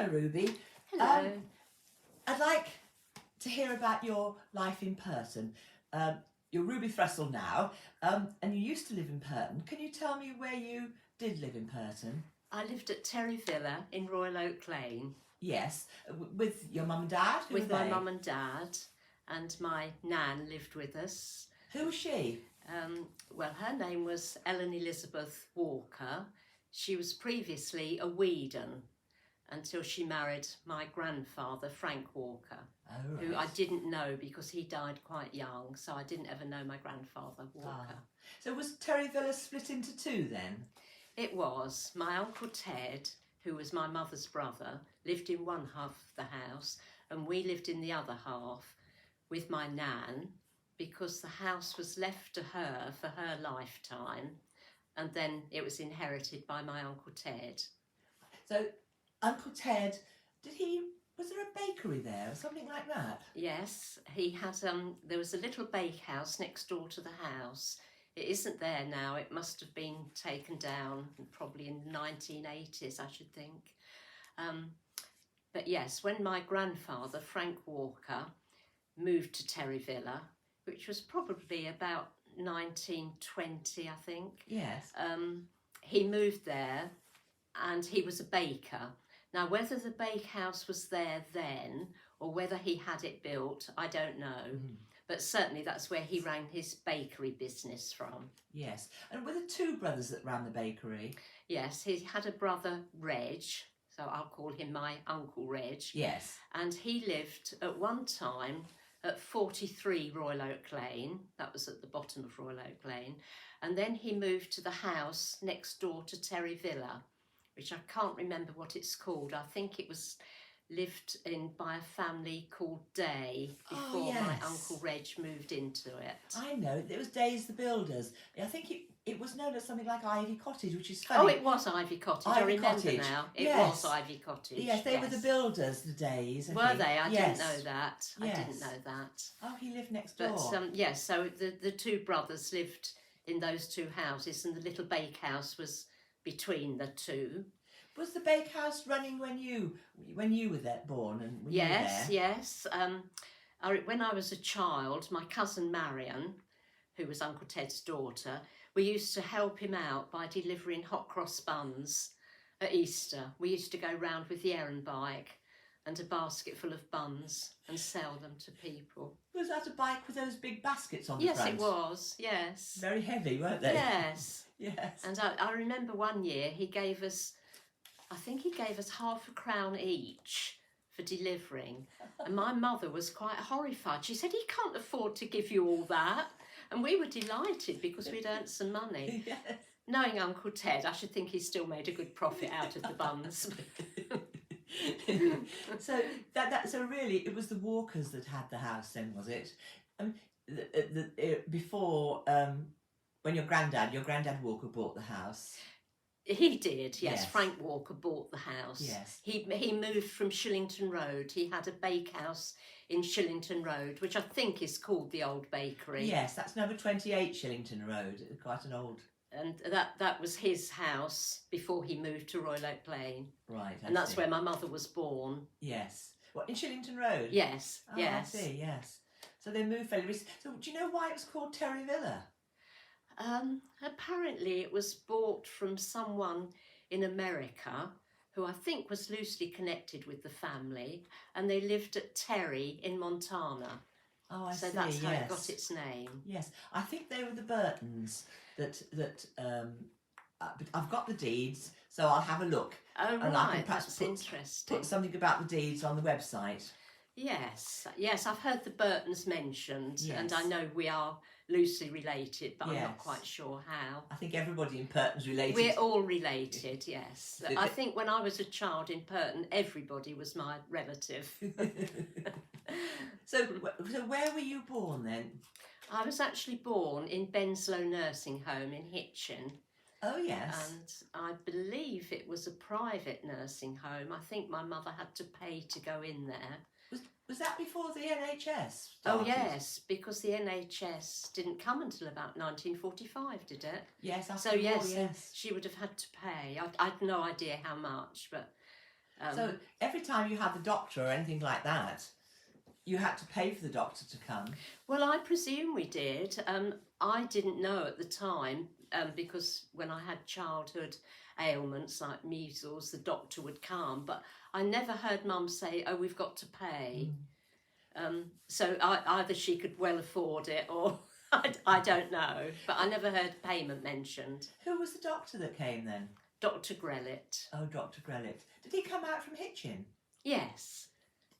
Hello, Ruby. Hello. I'd like to hear about your life in Pirton. You're Ruby Thrussell now, and you used to live in Pirton. Can you tell me where you did live in Pirton? I lived at Terry Villa in Royal Oak Lane. Yes, with your mum and dad? With my mum and dad, and my nan lived with us. Who was she? Well, her name was Ellen Elizabeth Walker. She was previously a Weedon until she married my grandfather, Frank Walker, who I didn't know because he died quite young, so I didn't ever know my grandfather, Walker. So was Terry Villa split into two then? It was. My Uncle Ted, who was my mother's brother, lived in one half of the house, and we lived in the other half with my nan, because the house was left to her for her lifetime, and then it was inherited by my Uncle Ted. So Uncle Ted, was there a bakery there or something like that? Yes, he had, there was a little bakehouse next door to the house. It isn't there now. It must have been taken down probably in the 1980s, I should think. But yes, when my grandfather, Frank Walker, moved to Terry Villa, which was probably about 1920, I think. Yes. He moved there and he was a baker. Now, whether the bakehouse was there then or whether he had it built, I don't know. But certainly that's where he ran his bakery business from. Yes. And were there two brothers that ran the bakery? Yes, he had a brother, Reg, so I'll call him my Uncle Reg. Yes. And he lived at one time at 43 Royal Oak Lane. That was at the bottom of Royal Oak Lane. And then he moved to the house next door to Terry Villa, which I can't remember what it's called. I think it was lived in by a family called Day before my Uncle Reg moved into it. I know, it was Days the Builders. I think it was known as something like Ivy Cottage, which is funny. Oh, it was Ivy Cottage. I remember now. It was Ivy Cottage. Yes, they were the builders, the Days. Were they? I didn't know that. I didn't know that. Oh, he lived next door. But yes, so the two brothers lived in those two houses, and the little bakehouse was between the two. Was the bakehouse running when you were there, born? And when yes, you were there? Yes. When I was a child, my cousin Marion, who was Uncle Ted's daughter, we used to help him out by delivering hot cross buns at Easter. We used to go round with the errand bike and a basket full of buns and sell them to people. Was that a bike with those big baskets on the front? Yes, it was, yes. Very heavy, weren't they? Yes. Yes. And I remember one year he gave us, I think he gave us £0.50 each for delivering. And my mother was quite horrified. She said, he can't afford to give you all that. And we were delighted because we'd earned some money. Yes. Knowing Uncle Ted, I should think he still made a good profit out of the buns. So really, it was the Walkers that had the house then, was it? Before, when your granddad Walker bought the house. He did, yes. Frank Walker bought the house. Yes. He moved from Shillington Road. He had a bakehouse in Shillington Road, which I think is called the Old Bakery. Yes, that's number 28 Shillington Road. Quite an old. And that was his house before he moved to Royal Oak Lane. Right. And that's where my mother was born. Yes. What, in Shillington Road? Yes. Oh, yes. I see. Yes. So they moved fairly recently. So do you know why it was called Terry Villa? Apparently it was bought from someone in America who I think was loosely connected with the family, and they lived at Terry in Montana. Oh, I see. So that's how it got its name. Yes, I think they were the Burtons I've got the deeds, so I'll have a look. Oh, and right, that's interesting. Put something about the deeds on the website. Yes, I've heard the Burtons mentioned, and I know we are loosely related, but I'm not quite sure how. I think everybody in Pirton's related. We're all related, yes. I think when I was a child in Pirton, everybody was my relative. So where were you born then? I was actually born in Benslow Nursing Home in Hitchin. Oh, yes. And I believe it was a private nursing home. I think my mother had to pay to go in there. Was that before the NHS started? Oh, yes, because the NHS didn't come until about 1945, did it? Yes, so yes, she would have had to pay. I had no idea how much, but So every time you had the doctor or anything like that, you had to pay for the doctor to come? Well, I presume we did. I didn't know at the time because when I had childhood ailments like measles, the doctor would come, but I never heard Mum say, "Oh, we've got to pay." So either she could well afford it or I don't know, but I never heard payment mentioned. Who was the doctor that came then? Dr. Grellet. Oh, Dr. Grellet. Did he come out from Hitchin? Yes.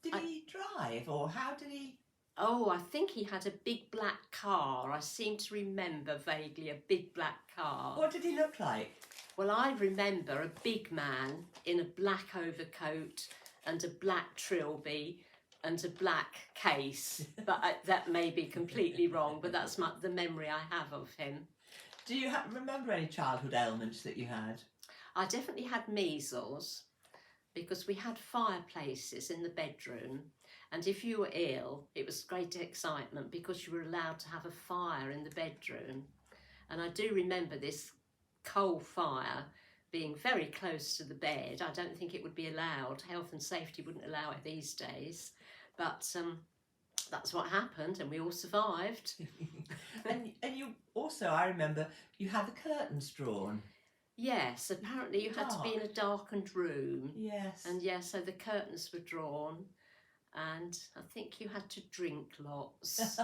Did he drive, or how did he? Oh, I think he had a big black car. I seem to remember vaguely a big black car. What did he look like? Well, I remember a big man in a black overcoat and a black trilby and a black case, but that may be completely wrong, but that's the memory I have of him. Do you remember any childhood ailments that you had? I definitely had measles because we had fireplaces in the bedroom, and if you were ill, it was great excitement because you were allowed to have a fire in the bedroom. And I do remember this coal fire being very close to the bed. I don't think it would be allowed. Health and safety wouldn't allow it these days. But that's what happened, and we all survived. and you also, I remember, you had the curtains drawn. Yes, apparently you had to be in a darkened room. Yes. And yes, so the curtains were drawn, and I think you had to drink lots.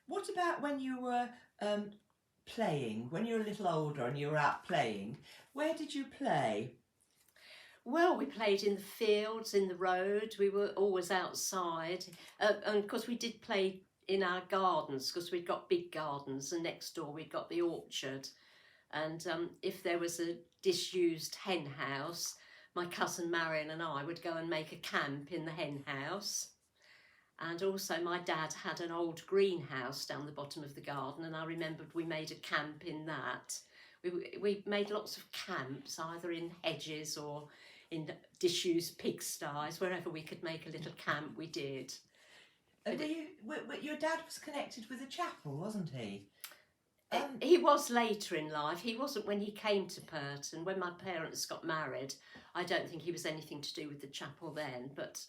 What about when you were playing, when you were a little older and you were out playing? Where did you play? Well, we played in the fields, in the road. We were always outside. And of course, we did play in our gardens because we'd got big gardens, and next door we'd got the orchard. And if there was a disused hen house, my cousin Marion and I would go and make a camp in the hen house. And also my dad had an old greenhouse down the bottom of the garden, and I remembered we made a camp in that. We made lots of camps, either in hedges or in disused pigsties. Wherever we could make a little camp, we did. Your dad was connected with a chapel, wasn't he? He was later in life. He wasn't when he came to Pirton. When my parents got married, I don't think he was anything to do with the chapel then, but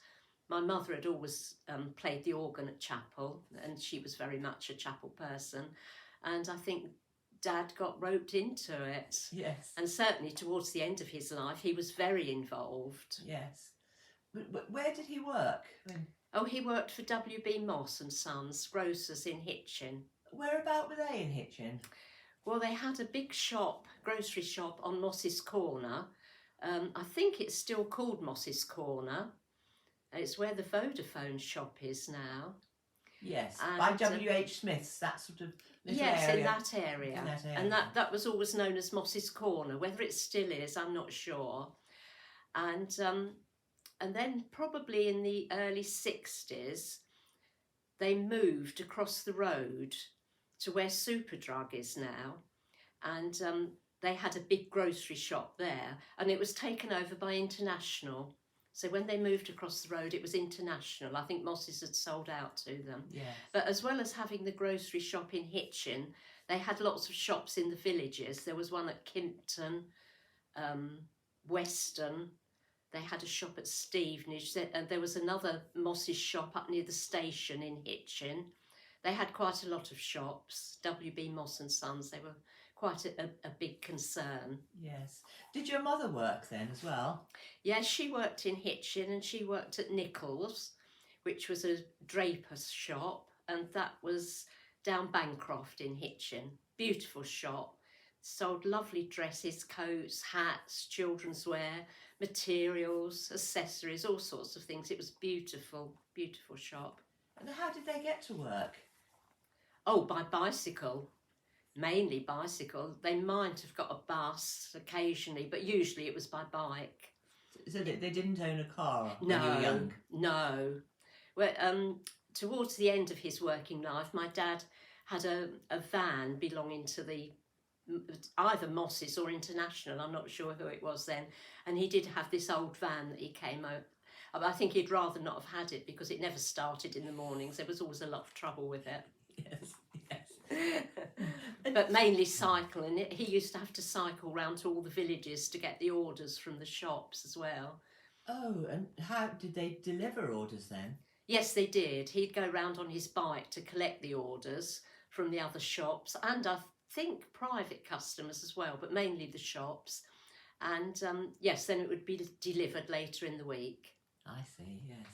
my mother had always played the organ at chapel, and she was very much a chapel person. And I think Dad got roped into it. Yes. And certainly towards the end of his life, he was very involved. Yes. Where did he work? Oh, he worked for W.B. Moss and Sons, grocers in Hitchin. Whereabout were they in Hitchin? Well, they had a big shop, grocery shop on Moss's Corner. I think it's still called Moss's Corner. It's where the Vodafone shop is now. Yes, and by W.H. Smith's, that sort of little yes, area. in that area. And that was always known as Moss's Corner. Whether it still is, I'm not sure. And then probably in the early 60s, they moved across the road to where Superdrug is now. And they had a big grocery shop there, and it was taken over by International. So when they moved across the road, it was International. I think Moss's had sold out to them. Yes. But as well as having the grocery shop in Hitchin, they had lots of shops in the villages. There was one at Kimpton, Weston. They had a shop at Stevenage. And there was another Moss's shop up near the station in Hitchin. They had quite a lot of shops. W.B. Moss and Sons, they were quite a big concern. Yes. Did your mother work then as well? Yes, she worked in Hitchin, and she worked at Nichols, which was a draper's shop, and that was down Bancroft in Hitchin. Beautiful shop. Sold lovely dresses, coats, hats, children's wear, materials, accessories, all sorts of things. It was beautiful, beautiful shop. And how did they get to work? Oh, by bicycle. Mainly bicycle. They might have got a bus occasionally, but usually it was by bike. So they didn't own a car when you were young? No. Well, towards the end of his working life, my dad had a van belonging to either Moss's or International. I'm not sure who it was then. And he did have this old van that he came out. I think he'd rather not have had it because it never started in the mornings. There was always a lot of trouble with it. Yes, yes. but mainly cycle. And he used to have to cycle round to all the villages to get the orders from the shops as well. Oh, and how did they deliver orders then? Yes, they did. He'd go round on his bike to collect the orders from the other shops, and I think private customers as well, but mainly the shops. And yes, then it would be delivered later in the week. I see, yes.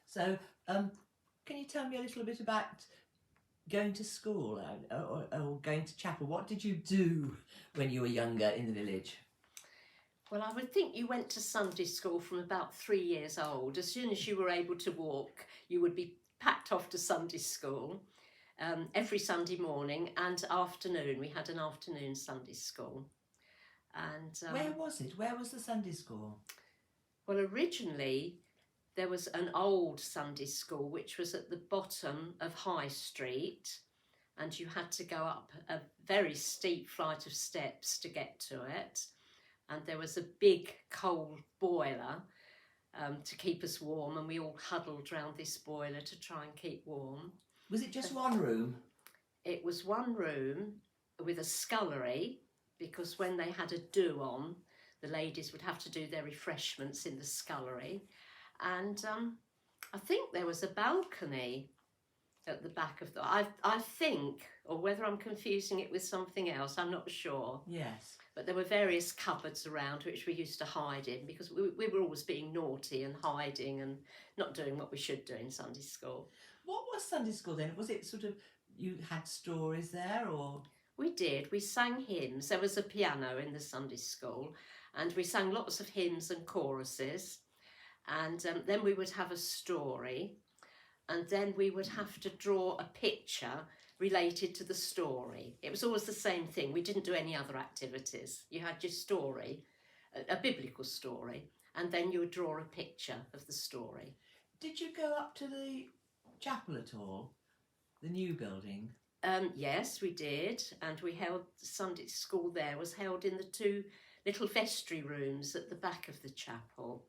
So, can you tell me a little bit about going to school or going to chapel? What did you do when you were younger in the village? Well, I would think you went to Sunday school from about 3 years old. As soon as you were able to walk, you would be packed off to Sunday school every Sunday morning and afternoon. We had an afternoon Sunday school. And where was it? Where was the Sunday school? Well, originally there was an old Sunday school which was at the bottom of High Street, and you had to go up a very steep flight of steps to get to it. And there was a big coal boiler to keep us warm, and we all huddled round this boiler to try and keep warm. Was it just one room? It was one room with a scullery, because when they had a do on, the ladies would have to do their refreshments in the scullery. And I think there was a balcony at the back of the... I think, or whether I'm confusing it with something else, I'm not sure. Yes. But there were various cupboards around which we used to hide in, because we were always being naughty and hiding and not doing what we should do in Sunday school. What was Sunday school then? Was it sort of, you had stories there, or...? We did. We sang hymns. There was a piano in the Sunday school, and we sang lots of hymns and choruses. And then we would have a story, and then we would have to draw a picture related to the story. It was always the same thing. We didn't do any other activities. You had your story, a biblical story, and then you would draw a picture of the story. Did you go up to the chapel at all? The new building? Yes, we did, and we held Sunday school there, was held in the 2 little vestry rooms at the back of the chapel.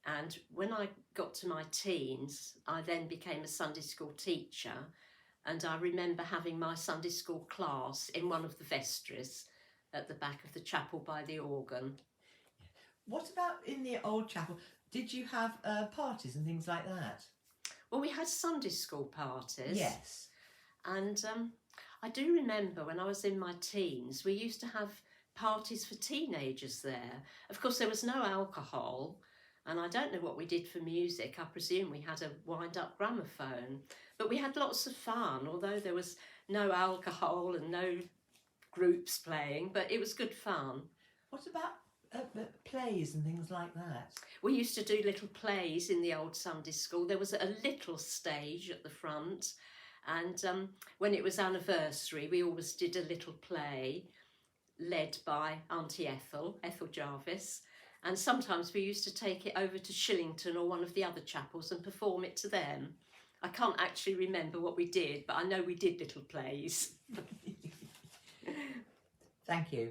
And when I got to my teens, I then became a Sunday school teacher, and I remember having my Sunday school class in one of the vestries at the back of the chapel by the organ. What about in the old chapel? Did you have parties and things like that? Well, we had Sunday school parties. Yes. And I do remember when I was in my teens, we used to have parties for teenagers there. Of course, there was no alcohol, and I don't know what we did for music. I presume we had a wind-up gramophone. But we had lots of fun, although there was no alcohol and no groups playing, but it was good fun. What about plays and things like that? We used to do little plays in the old Sunday school. There was a little stage at the front, and when it was anniversary, we always did a little play led by Auntie Ethel Jarvis. And sometimes we used to take it over to Shillington or one of the other chapels and perform it to them. I can't actually remember what we did, but I know we did little plays. Thank you.